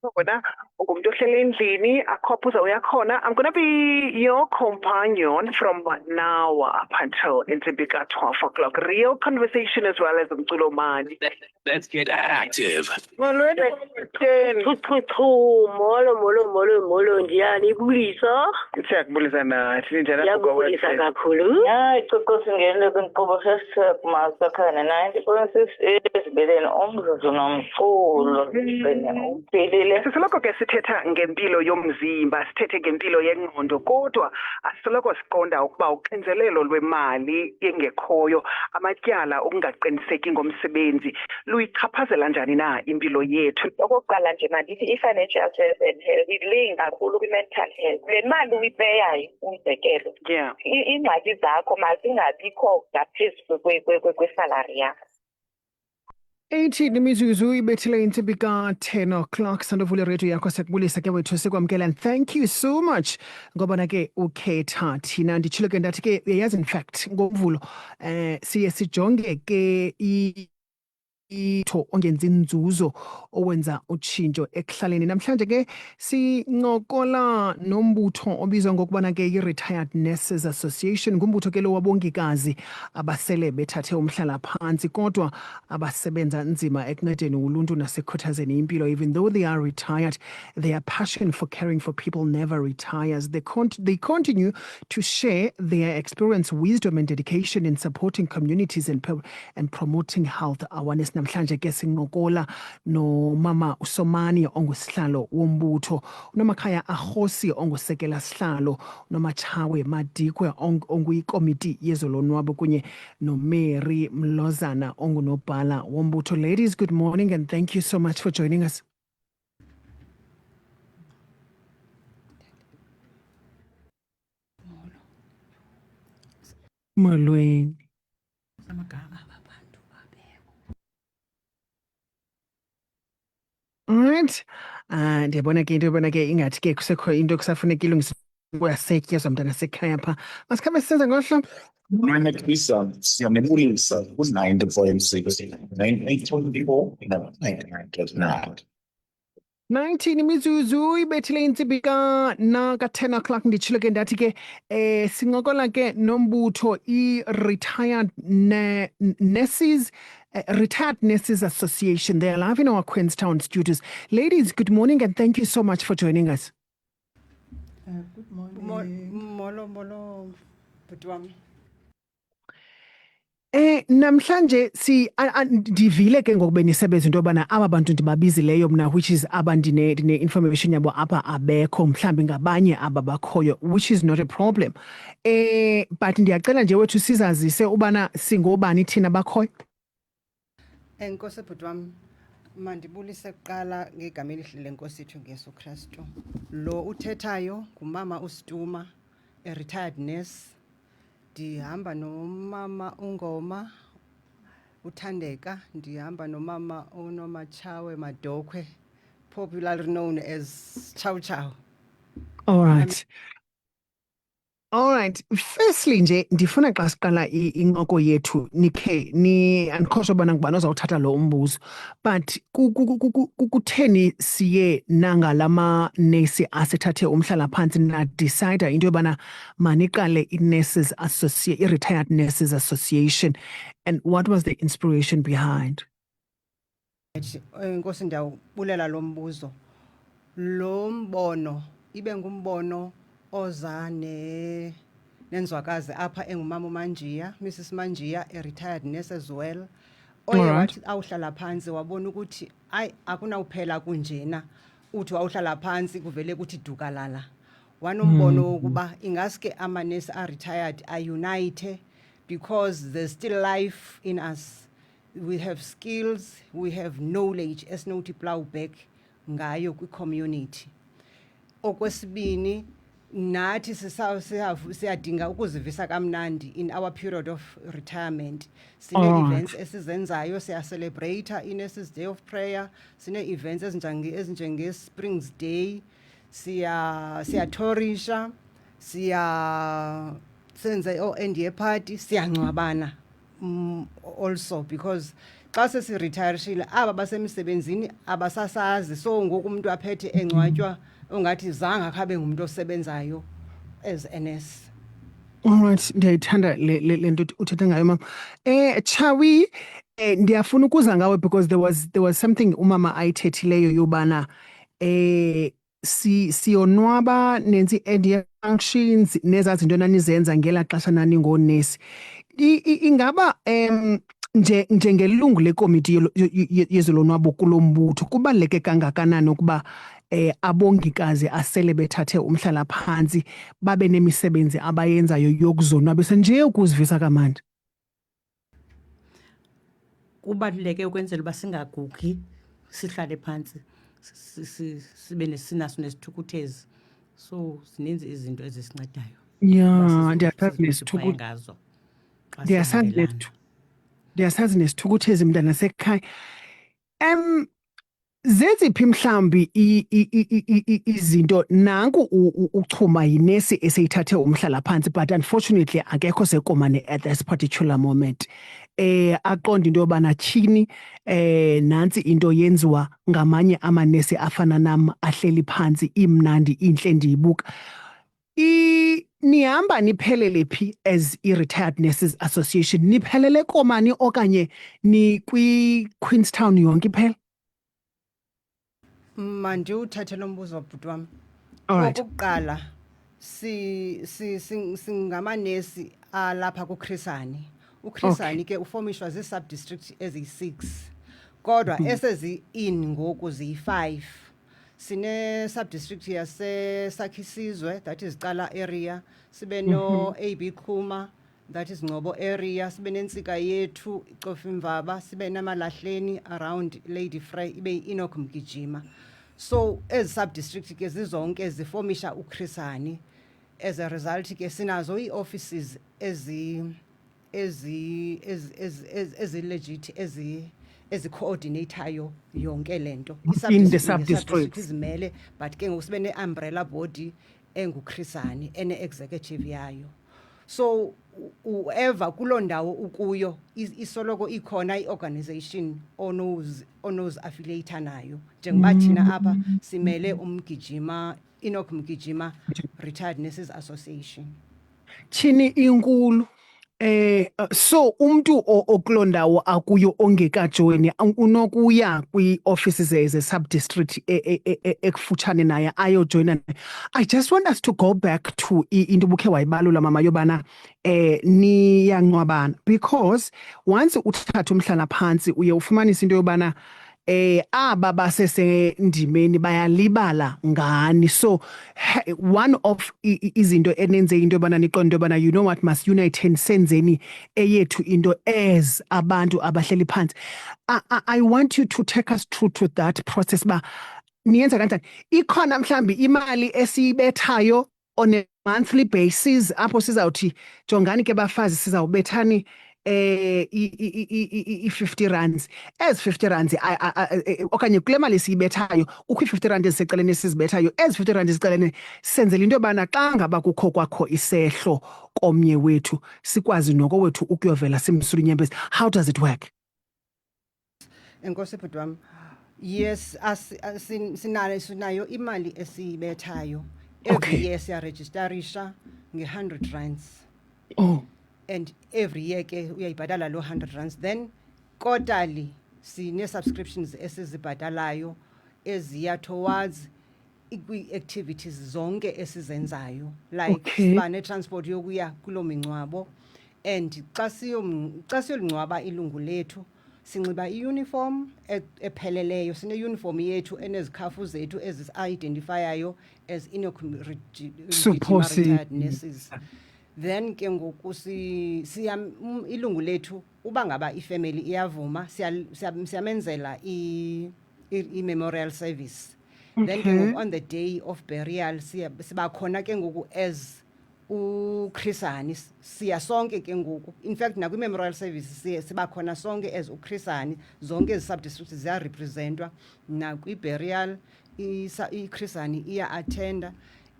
Wena ungumuntu ohlele endlini akhophuza uyakhona. I'm gonna be your companion from now up until intsimbi ka-12 o'clock. Real conversation as well as umculo mani. Let's get active. Molweni Kapteni. Molo, ndiyanibulisa. Siyakubulisa nathi ninjani apho Ndiyakubulisa kwa-website? kakhulu. Hayi, iciko singene kwinkqubo sesimasakhane 90.6 ezibeleni umzuzu nomculo. Uphelile. Sisoloko ke sithetha ngempilo yomzimba, sithethe ngempilo yengqondo, kodwa asisoloko siqonda ukuba uxinzelelo lwemali engekhoyo, amatyala okungaqiniseki ngomsebenzi luyichaphazela njani na impilo yethu. Okokuqala nje mandithi i-financial health and health ilingi kakhulu kwi-mental health. Le mali uyipeyayo umzekelo, Yeah. iingxaki zakho mazingabikho ngaphezulu kwesalari yakho. 18 imizuzu ibethile intsimbi ka-10 o'clock. Sandovula iredio yakho siyakubulisa ke wethu sikwamkela, and thank you so much ngoba ke ukhetha thina. Nditshilo ke ndathi ke uyayazi, in fact ngoMvulo siye sijonge ke itho ongenza inzuzo owenza utshintsho ekuhlaleni. Namhlanje ke sincokola nombutho obizwa ngokubana ke i-Retired Nurses Association. Ngumbutho ke lo wabongikazi abasele bethathe umhlala phansi kodwa abasebenza nzima ekuncedeni uluntu nasekhuthazeni impilo. Even though they are retired, their passion for caring for people never retires. They continue to share their experience, wisdom and dedication in supporting communities and promoting health awareness. Namhlanje ke sincokola no Mama Usomani ongusihlalo wombutho, uNomakhaya Ahosi ongusekela sihlalo, noMachawe Madikwe onguyikomiti yezolonwabo kunye noMary Mlozana ongunobhala wombutho. Ladies, good morning and thank you so much for joining us. Molweni. Alright. Ndiyabona ke ingathi ke kusekho into kusafuneka ilungisa kuyasetyezwa mntana sekhaya pha. Masikhambe sisenza ngolo hlobo. Manekisa siyamebulisa ku-90.6 1984 99.9. 19 imizuzu ibethile intsimbi ka-10 o'clock. Nditshilo ke ndathi ke sincokola ke nombutho i-Retired Nurses Retired Nurses Association. They are live in our Queenstown studios. Ladies, good morning and thank you so much for joining us. Good morning. Molo, bhuti wami. Namhlanje ndivile ke ngoku benisebenza into yobana aba bantu ndibabizileyo mna, which is aba ndine information yabo apha abekho, mhlawumbi ngabanye aba bakhoyo, which is not a problem. But ndiyacela nje wethu sizazise ubana singobani thina bakhoyo. Enkosi bhuti wami, mandibulise kuqala ngegama elihle lenkosi yethu ngeyesu Kristu. Lo uthethayo ngumama uStuma, a retired nurse. Ndihamba nomama uNgoma uThandeka, ndihamba nomama uNomachawe Madokwe, popularly known as Chow Chow. All right. Firstly nje ndifuna xa siqala incoko yethu andikhohlwa ubana ngubani ozawuthatha lo umbuzo, but kutheni siye nangalama nesi asethathe umhlala phansi nadicida into yobana maniqale i-Retired Nurses Association, and what was the inspiration behind? Nkosi, ndiyawubulela lo mbuzo. Lo mbono ibe ngumbono oza nenzwakazi apha engumama uManjia, Mrs. Manjia, a retired nurse as well. Oye wathi awuhlala phansi wabona ukuthi akunawuphela kunjena, uthi wawuhlala phansi kuvele kuthi dukalala. Wanombono wokuba ingaske amanesi are-retired are-unite because there's still life in us. We have skills, we have knowledge esinokuthi plowback ngayo kwi-community. Okwesibini, nathi siyadinga ukuzivisa kamnandi in our period of retirement. Sine events esizenzayo, siya-celebrate i-Nurses Day of Prayer, sine events ezinjenge-Springs Day, siya-tourisha, senze o-NDA party, siyangcwabana also because xa sesiretire aba basemsebenzini abasasazi, so ngoku umuntu aphethe engcwatywa ongathi zange akhabe ngumuntu osebenzayo as NS. All right, ndiyayithanda le nto uthetha ngayo mama. Chawi, ndiyafuna ukuza ngawe because there was something umama ayithethileyo yobana siyonwaba nenzi end functions nezaa zinto nanizenza ngelaa xesha naningoonesi. Ingaba njengelungu lekomiti yezolonwabo kulo mbutho kubaluleke kangakanani ukuba abongikazi asele bethathe umhlala phansi babe nemisebenzi abayenzayo yokuzonwabisa nje ukuzivisa kamandi? Kubaluleke ukwenzela uba singagugi, sihlale phansi, sibe nesinaso nesithukuthezi. So zininzi izinto ezisincedayo. Yeah, ndiyasazi nesithukuthezi mntana sekhaya. Zeziphi mhlambi izinto nanku uchuma yinesi eseyithathe umhlala phansi, but unfortunately akekho sekomane at this particular moment. Aqonda into yobana tyhini nantsi into yenziwa ngamanye amanesi afana nam ahleli phantsi imnandi intle ndiyibuka. Nihamba niphelele phi as i-Retired Nurses Association? Niphelele komani okanye ni kwi-Queenstown yonke iphela? Mandiwuthathe lo mbuzo bhuti wam. Alright. Okokuqala singamanesi alapha kuChrisani. UChrisani ke ufomishwa zii-sub-district eziyi-6 kodwa esezi-in ngoku ziyi-5. Sine-sub-district yaseSakhisizwe, that is Cala area, sibe no-AB Khuma, that is Ngcobo area, sibe nentsika yethu Cofimvaba, sibe naMalahleni around Lady Frey, ibe yi-Enoch Mgijima. So ezi sub-district ke zizonke zifomisha uChrisani. As a result ke sinazo ii-offices ezi-legit ezi-coordinateayo yonke lento. In the sub-districts. Izimele, but ke ngoku sibe ne-umbrella body enguChrisani, ene-executive yayo. So whoever kuloo ndawo ukuyo isoloko ikhona i-organization onoz affiliate nayo. Njengoba thina apha simele uMgijima, Enoch Mgijima Retired Nurses Association. Chini inkulu. So umuntu okuloo ndawo akuyo ongekajoyini unokuya kwi-offices ze-sub-district ekufutshane naye ayojoyina. I just want us to go back to into ubukhe wayibalula mama yobana niyancwabana, because once uthatha umhlala phansi uye ufumanise into yobana aba basesendimeni bayalibala ngani. So one of izinto enenze into yobana niqonde into yobana you know what, must unite senzeni eyethu into as abantu abahleli phansi. I want you to take us through to that process ba niyenza kanjani. Ikhona mhlambi imali esiyibethayo on a monthly basis apho sizawuthi jongani ke bafazi sizawubethani i-50 rands. As 50 rands okanye kule mali siyibethayo kukho i-50 rand eziseceleni esizibethayo, as 50 rand eziseceleni senzele into yobana xa ngaba kukho kwakho isehlo komnye wethu sikwazi noko wethu ukuyovela simsule inyembezi. How does it work? Enkosi bhuti wam. Yes, sinayo imali esiyibethayo. Every year siyarejistarisha nge-100 rands. Oh. And every year ke uyayibhatala lo 100 rands. Then quarterly sine-subscriptions esizibhatalayo eziya towards i-activities zonke esizenzayo, like siba ne-transport yokuya kuloo mingcwabo. And xa siyolingcwaba ilungu lethu sinxiba i-uniform epheleleyo. Sine-uniform yethu enezikhafu zethu ezi-identifyayo as Enoch Mgijima Retired Nurses. Then ke ngoku ilungu lethu uba ngaba ifamily iyavuma siyamenzela i-memorial service. Then ke ngoku on the day of burial siba khona ke ngoku as uChrisani, siya sonke ke ngoku. In fact nakwi-memorial service siba khona sonke as uChrisani, zonke ezi-sub-districts ziyarepresentwa. Nakwi-burial iChrisani iya-attenda.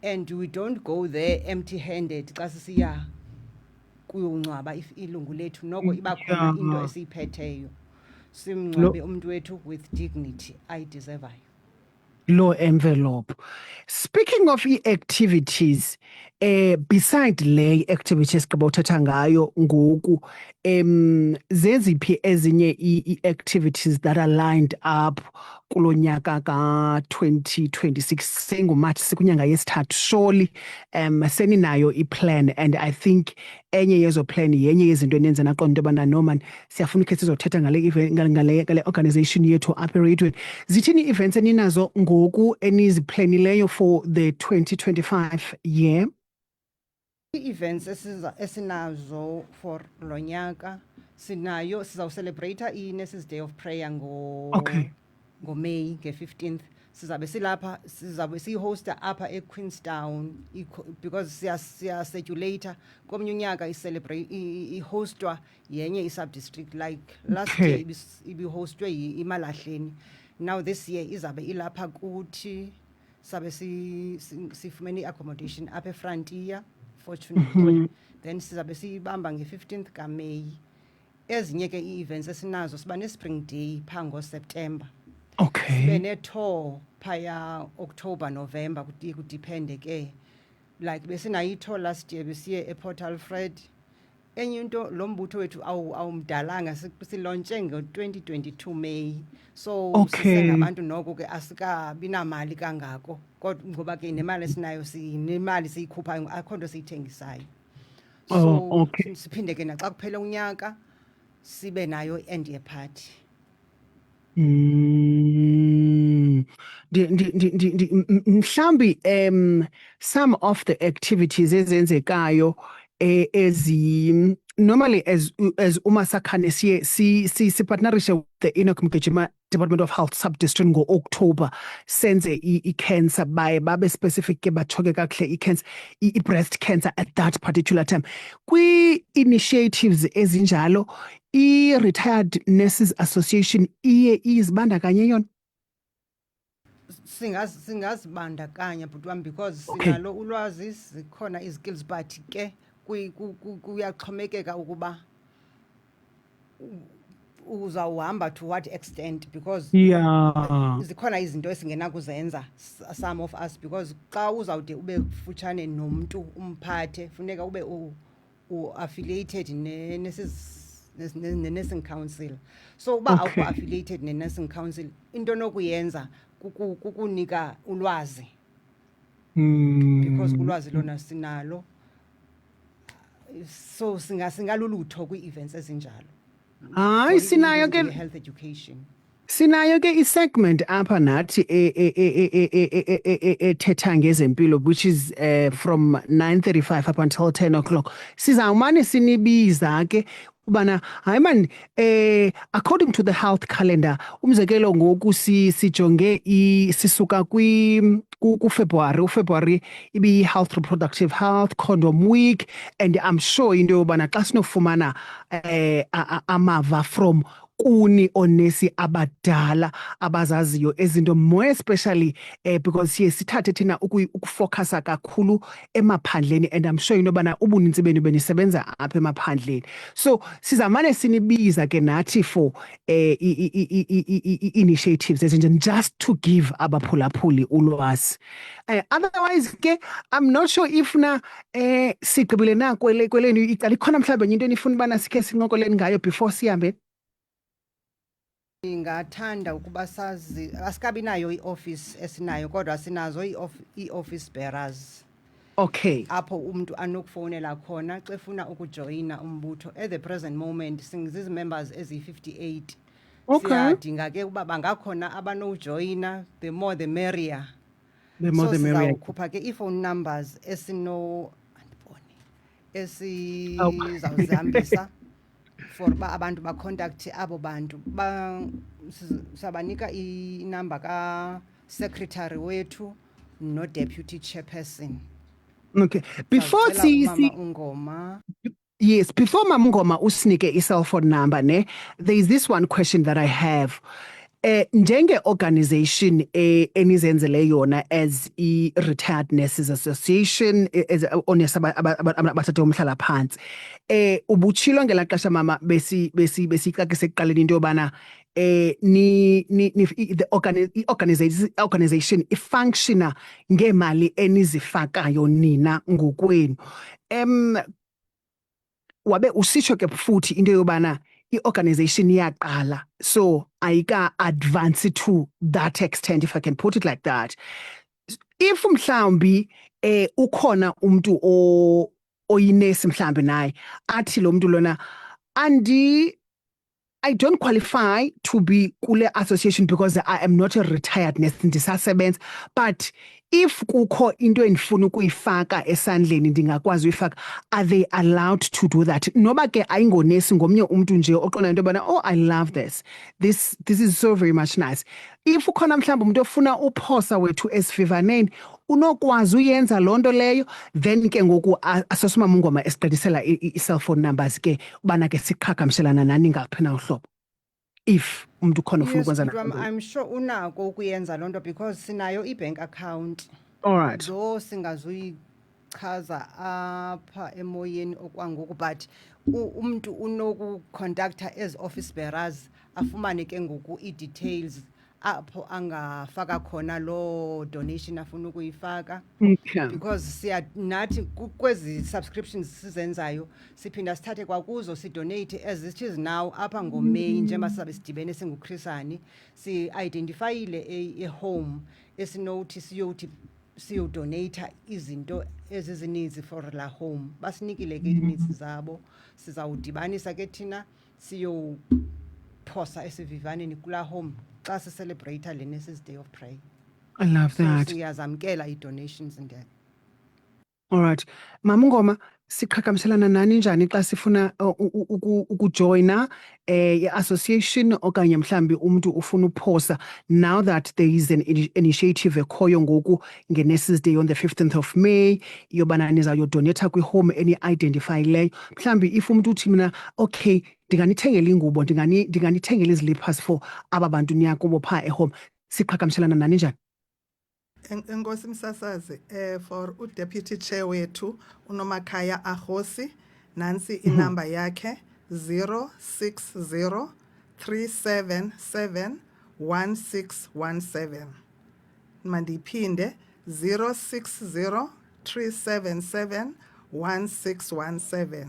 And we don't go there empty-handed xa sisiya kuyongcwaba ilungu lethu noko iba khona into esiyiphetheyo simngcwabe umuntu wethu with dignity ayideservayo. Law envelope. Speaking of activities, beside lay activities kabothatha ngayo ngoku, zeziphi ezinye activities that are lined up kulo nyaka ka 2026 sengumathi sikunyanga yesithathu surely seninayo iplan, and I think enye yezo plan yenye yezinto enenza naqonda into yobana Norman siyafuna ukhe sizothetha ngale organization yethu apha eRadioweni. Zithini events eninazo ngoku eniziplanileyo for the 2025 year? Events esinazo for lo nyaka sinayo sizawucelebrate i-Nurses Day of Prayer ngoMay nge-15th. Sizabe silapha, sizabe sihosta apha eQueenstown because siya-circulate komnye unyaka ihostwa yenye i-subdistrict, like last year ibihostwe iMalahleni. Now this year izabe ilapha kuthi, sabe sifumene accommodation apha eFrontier fortunately. Then sizabe siyibamba nge-15th kaMay. Ezinye ke i-events esinazo siba ne-Spring Day pha ngoSeptember. Okay. Sibe ne-tour phaya October, November, kudepende ke. Like besinayo i-tour last year besiye ePort Alfred. Enye into lo mbutho wethu awumdalanga silontshe ngo-2022 May. So sisengabantu noko ke asikabi namali kangako. Kodwa ngoba ke nemali esinayo sinemali siyikhuphayo akho nto siyithengisayo. So siphinde ke naxa kuphela unyaka sibe nayo end year party. Mhlambi some of the activities ezenzekayo normally as uMasakhane si partnership with the Enoch Mgijima Department of Health Sub-District ngo-October senze i-cancer babe specific ke bachoke kakuhle i-cancer i-breast cancer at that particular time. Kwi-initiatives ezinjalo i-Retired Nurses Association iye izibandakanye yona? Singazibandakanya but one because sinalo ulwazi zikhona izikills but ke kuyaxhomekeka ukuba uzawuhamba to what extent because zikhona izinto esingena kuzenza some of us because xa uzawude ube kufutshane nomuntu umphathe funeka ube affiliated ne-nursing council. So uba awukho affiliated ne-nursing council into nokuyenza kukunika ulwazi because ulwazi lona sinalo. So singalulutho kwi-events ezinjalo. Hayi sinayo ke health education. Sinayo ke i-segment apha nathi ethetha ngezempilo which is from 9:35 up until 10 o'clock. Sizawumane sinibiza ke ubana hayi man according to the health calendar umzekelo ngoku sijonge sisuka uFebruary ibi health reproductive health condom week, and I'm sure into yobana xa sinofumana amava from kuni onesi abadala abazaziyo ezinto more especially because siye sithathe thina ukufocusa kakhulu emaphandleni, and I'm sure into yobana ubuninzi benu benisebenza apha emaphandleni. So sizamane sinibiza ke nathi for initiatives ezinje just to give abaphulaphuli ulwazi. Otherwise ke I'm not sure if na sigqibile na kweleni icala ikhona mhlawumbe into enifuna ubana sikhe sincokoleni ngayo before sihambe. Ingathanda ukuba sazi asikabi nayo i-office esinayo kodwa sinazo i-office bearers. Okay. Apho umuntu anokufonela khona xa efuna ukujoyina umbutho. At the present moment singizizi members ezi-58. Okay. Siyadinga ke uba bangakhona abanojoyina, the more the merrier. The more the merrier. Sizawukhupha ke i-phone numbers esizawuzihambisa for ba abantu ba contact abo bantu sabanika inamba ka secretary wethu no deputy chairperson. Okay, before Ungoma. Yes, before Mama Ngoma usinike i cell phone number there is this one question that I have. Njenge organization enizenzele yona as i-Retired Nurses Association onesi abathathe umhlala phansi, ubutshilo ngelaa xesha mama besicacise ekuqaleni into yobana the organization ifunctiona ngeemali enizifakayo nina ngokwenu. Wabe usitsho ke futhi into yobana i-organization iyaqala, so ayika-advance to that extent, if I can put it like that. If mhlawumbi ukhona umuntu oyinesi mhlawumbi naye athi lo muntu lona I don't qualify to be kule association because I am not a retired nurse, ndisasebenza, but if kukho into endifuna ukuyifaka esandleni ndingakwazi uyifaka, are they allowed to do that? Noba ke ayingonesi ngomnye umuntu nje oqonda into yobana, oh, I love this is so very much nice. If ukhona mhlawumbi umuntu ofuna uphosa wethu esivivaneni unokwazi uyenza loo nto leyo, then ke ngoku asosomama uNgoma esiqedisela i-cellphone numbers ke ubana ke siqhagamshelana nani ngaphi na uhlobo if umuntu khona ufuna ukwenza I'm sure unako ukuyenza loo nto because sinayo i-bank account. All right. Though singazuyichaza apha emoyeni okwangoku, but umuntu unokucontacta as office bearers afumane ke ngoku i-details apho angafaka khona lo donation afuna ukuyifaka. Okay. Because nathi kwezi subscriptions sizenzayo siphinda sithathe kwakuzo sidonate as it is now apha ngoMay njengoba sizabe sidibene singuChrisani si-identifyile e-home esinothi siyodonata izinto ezizininzi for la home. Basinikile ke ineeds zabo, sizawudibanisa ke thina siyophosa esivivaneni kula home xa si-celebrate le Nurses Day of Prayer. I love that. Siyazamkela i-donations ngeke. All right. Mama Ngoma, siqhagamshelana nani njani xa sifuna ukujoina i-association okanye mhlambi umuntu ufuna uphosa, now that there is an initiative ekhoyo ngoku nge-Nurses Day on the 15th of May yobana nizayodonata kwi-home eni-identifyileyo, mhlambi if umuntu uthi mina okay ndinganithengela ingubo, ndinganithengela izilippers for aba bantu niyakubo phaa e-home, siqhagamshelana nani njani? Enkosi msasazi, for uDeputy Chair wethu uNomakhaya Ahosi, nansi inamba yakhe 0603771617. Mandiphinde 0603771617.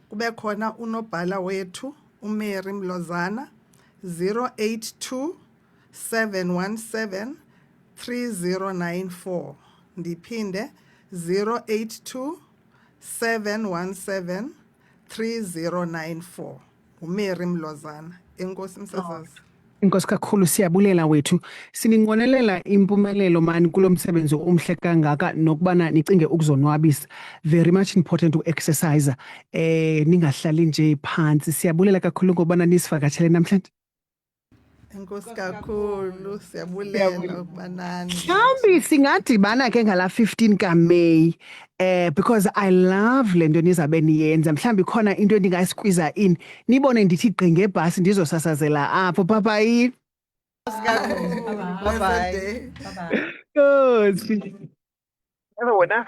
Kube khona unobhala wethu uMary Mlozana 082717 3094. Ndiphinde 082 717 3094. uMary Mlozana. Enkosi msasazi. Inkosi kakhulu, siyabulela wethu. Sininqonelela impumelelo mani kulo msebenzi omhle kangaka nokubana nicinge ukuzonwabisa. Very much important u-exercise. Ningahlali nje phansi. Siyabulela kakhulu ngobana nisivakatshele namhlanje. Enkosi kakhulu, siyabulela ukubanani. Mhlawumbi singadibana ke ngala 15 kaMay because I love le nto nizabe niyenza. Mhlawumbi khona into endingayiskwiza in nibone ndithi gqi ngebhasi ndizosasazela apho papayi. Bye bye. Good. Wena